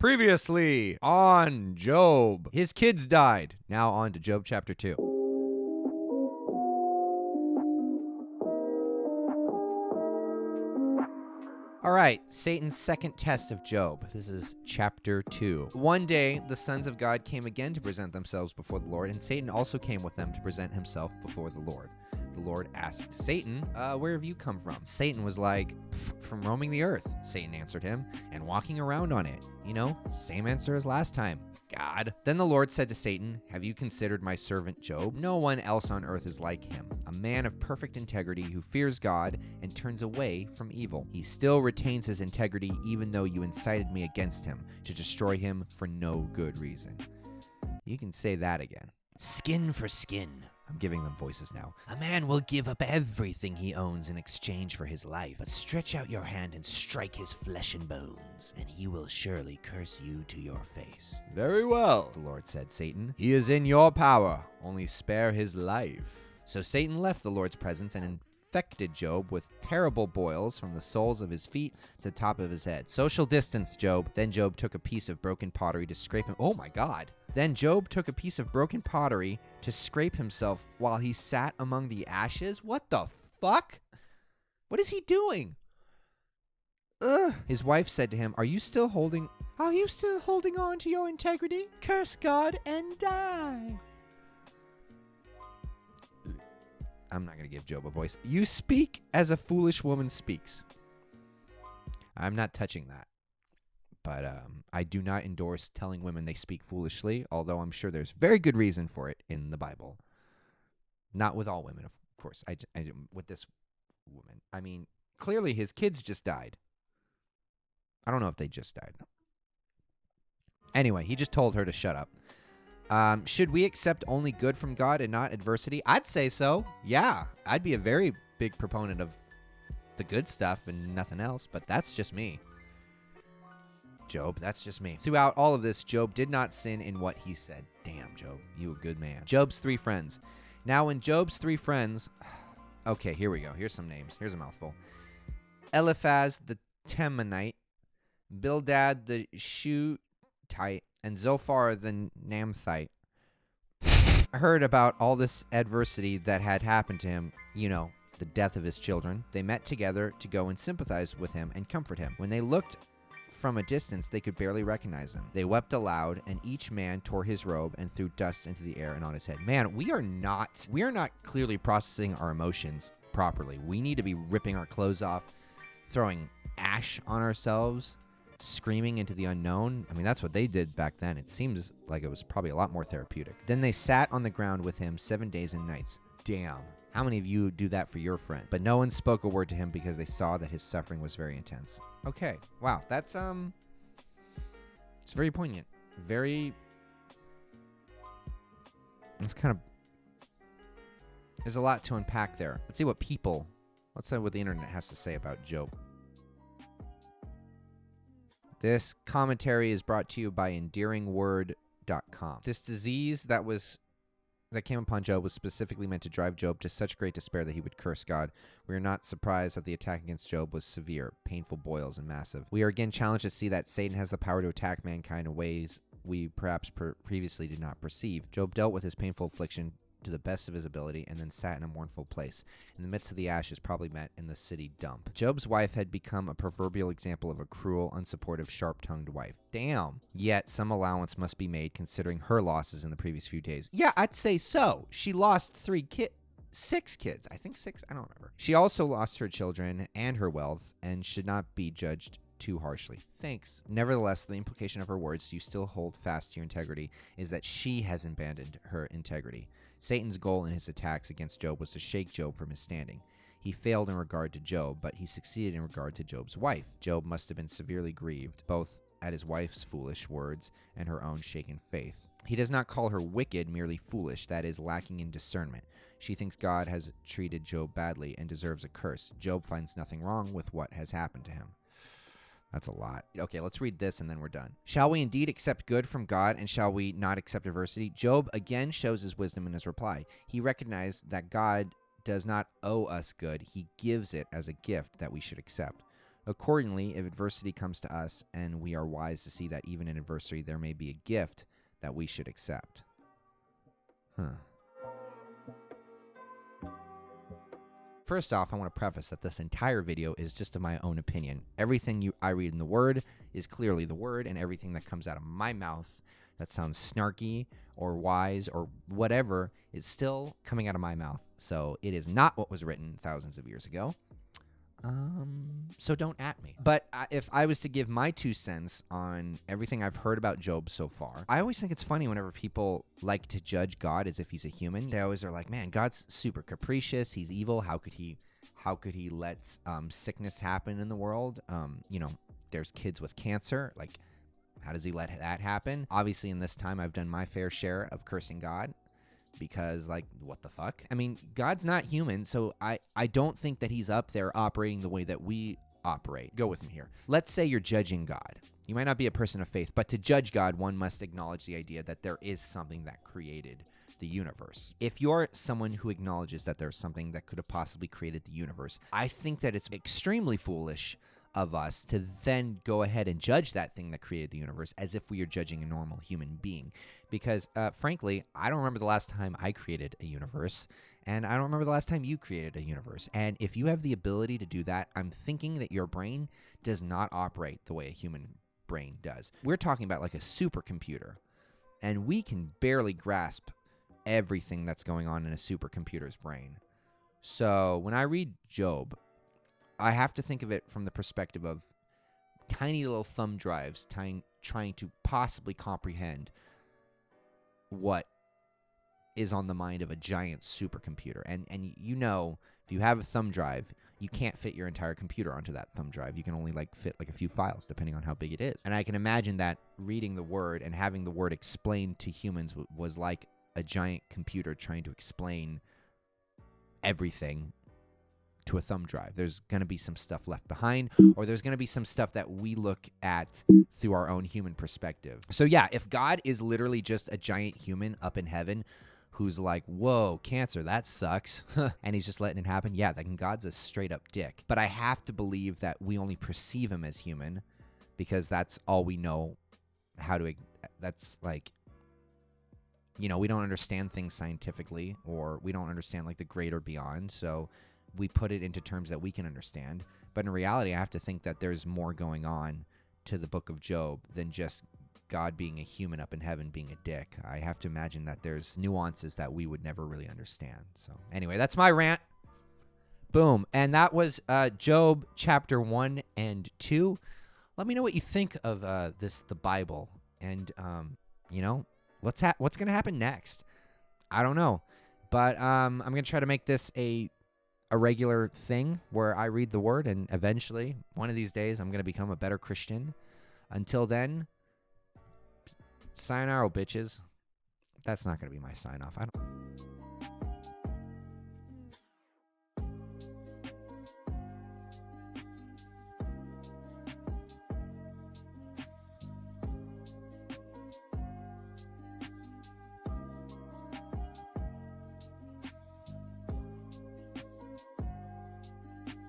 Previously on Job. His kids died. Now on to Job chapter 2. All right, Satan's second test of Job. This is chapter 2. One day, the sons of God came again to present themselves before the Lord, and Satan also came with them to present himself before the Lord. The Lord asked Satan, where have you come from? Satan was like, from roaming the earth. Satan answered him, and walking around on it. You know, same answer as last time. God. Then the Lord said to Satan, have you considered my servant Job? No one else on earth is like him, a man of perfect integrity who fears God and turns away from evil. He still retains his integrity even though you incited me against him to destroy him for no good reason. You can say that again. Skin for skin. I'm giving them voices now. A man will give up everything he owns in exchange for his life, but stretch out your hand and strike his flesh and bones, and he will surely curse you to your face. Very well, the Lord said, Satan. He is in your power. Only spare his life. So Satan left the Lord's presence and infected Job with terrible boils from the soles of his feet to the top of his head. Social distance, Job. Then Job took a piece of broken pottery to scrape him. Oh my God. Then Job took a piece of broken pottery to scrape himself while he sat among the ashes. What the fuck? What is he doing? Ugh. His wife said to him, Are you still holding on to your integrity? Curse God and die. I'm not going to give Job a voice. You speak as a foolish woman speaks. I'm not touching that. But I do not endorse telling women they speak foolishly, although I'm sure there's very good reason for it in the Bible. Not with all women, of course. With this woman. I mean, clearly his kids just died. I don't know if they just died. Anyway, he just told her to shut up. Should we accept only good from God and not adversity? I'd say so. Yeah, I'd be a very big proponent of the good stuff and nothing else, but that's just me. Job, that's just me. Throughout all of this, Job did not sin in what he said. Damn, Job, you a good man. Job's 3 friends. Now, when Job's 3 friends... Okay, here we go. Here's some names. Here's a mouthful. Eliphaz the Temanite, Bildad the Shuhite, and Zophar the Naamathite heard about all this adversity that had happened to him, you know, the death of his children. They met together to go and sympathize with him and comfort him. When they looked from a distance, they could barely recognize him. They wept aloud, and each man tore his robe and threw dust into the air and on his head. Man, we are not clearly processing our emotions properly. We need to be ripping our clothes off, throwing ash on ourselves, screaming into the unknown. I mean, that's what they did back then. It seems like it was probably a lot more therapeutic. Then they sat on the ground with him 7 days and nights. Damn. How many of you do that for your friend? But no one spoke a word to him because they saw that his suffering was very intense. Okay. Wow. That's, it's very poignant. It's kind of, there's a lot to unpack there. Let's see what the internet has to say about Job. This commentary is brought to you by endearingword.com. This disease that came upon Job was specifically meant to drive Job to such great despair that he would curse God. We are not surprised that the attack against Job was severe, painful boils, and massive. We are again challenged to see that Satan has the power to attack mankind in ways we perhaps previously did not perceive. Job dealt with his painful affliction to the best of his ability and then sat in a mournful place. In the midst of the ashes probably met in the city dump. Job's wife had become a proverbial example of a cruel, unsupportive, sharp-tongued wife. Damn. Yet some allowance must be made considering her losses in the previous few days. Yeah, I'd say so. She lost 6 kids. I think 6. I don't remember. She also lost her children and her wealth and should not be judged too harshly. Thanks. Nevertheless, the implication of her words, you still hold fast to your integrity, is that she has abandoned her integrity. Satan's goal in his attacks against Job was to shake Job from his standing. He failed in regard to Job, but he succeeded in regard to Job's wife. Job must have been severely grieved, both at his wife's foolish words and her own shaken faith. He does not call her wicked, merely foolish, that is, lacking in discernment. She thinks God has treated Job badly and deserves a curse. Job finds nothing wrong with what has happened to him. That's a lot. Okay, let's read this and then we're done. Shall we indeed accept good from God, and shall we not accept adversity? Job again shows his wisdom in his reply. He recognized that God does not owe us good. He gives it as a gift that we should accept. Accordingly, if adversity comes to us, and we are wise to see that even in adversity there may be a gift that we should accept. First off, I want to preface that this entire video is just of my own opinion. Everything I read in the Word is clearly the Word, and everything that comes out of my mouth that sounds snarky or wise or whatever is still coming out of my mouth. So it is not what was written thousands of years ago. So don't at me. But if I was to give my 2 cents on everything I've heard about Job so far, I always think it's funny whenever people like to judge God as if he's a human. They always are like, man, God's super capricious. He's evil. How could he let sickness happen in the world? There's kids with cancer. Like, how does he let that happen? Obviously, in this time, I've done my fair share of cursing God. Because, like, what the fuck? I mean, God's not human, so I don't think that he's up there operating the way that we operate. Go with me here. Let's say you're judging God. You might not be a person of faith, but to judge God, one must acknowledge the idea that there is something that created the universe. If you're someone who acknowledges that there's something that could have possibly created the universe, I think that it's extremely foolish of us to then go ahead and judge that thing that created the universe as if we are judging a normal human being. Because, frankly, I don't remember the last time I created a universe, and I don't remember the last time you created a universe. And if you have the ability to do that, I'm thinking that your brain does not operate the way a human brain does. We're talking about like a supercomputer, and we can barely grasp everything that's going on in a supercomputer's brain. So when I read Job, I have to think of it from the perspective of tiny little thumb drives trying to possibly comprehend what is on the mind of a giant supercomputer. And if you have a thumb drive, you can't fit your entire computer onto that thumb drive. You can only fit like a few files depending on how big it is. And I can imagine that reading the Word and having the Word explained to humans was like a giant computer trying to explain everything to a thumb drive. There's going to be some stuff left behind, or there's going to be some stuff that we look at through our own human perspective. So yeah, if God is literally just a giant human up in heaven who's like, whoa, cancer, that sucks, and he's just letting it happen, yeah, then God's a straight up dick. But I have to believe that we only perceive him as human because that's all we know how to, that's like, we don't understand things scientifically, or we don't understand like the great or beyond. So we put it into terms that we can understand. But in reality, I have to think that there's more going on to the book of Job than just God being a human up in heaven being a dick. I have to imagine that there's nuances that we would never really understand. So anyway, that's my rant. Boom. And that was Job chapter 1 and 2. Let me know what you think of the Bible. And, what's going to happen next? I don't know. But I'm going to try to make this a regular thing where I read the Word, and eventually, one of these days, I'm going to become a better Christian. Until then, sayonara, bitches. That's not going to be my sign-off.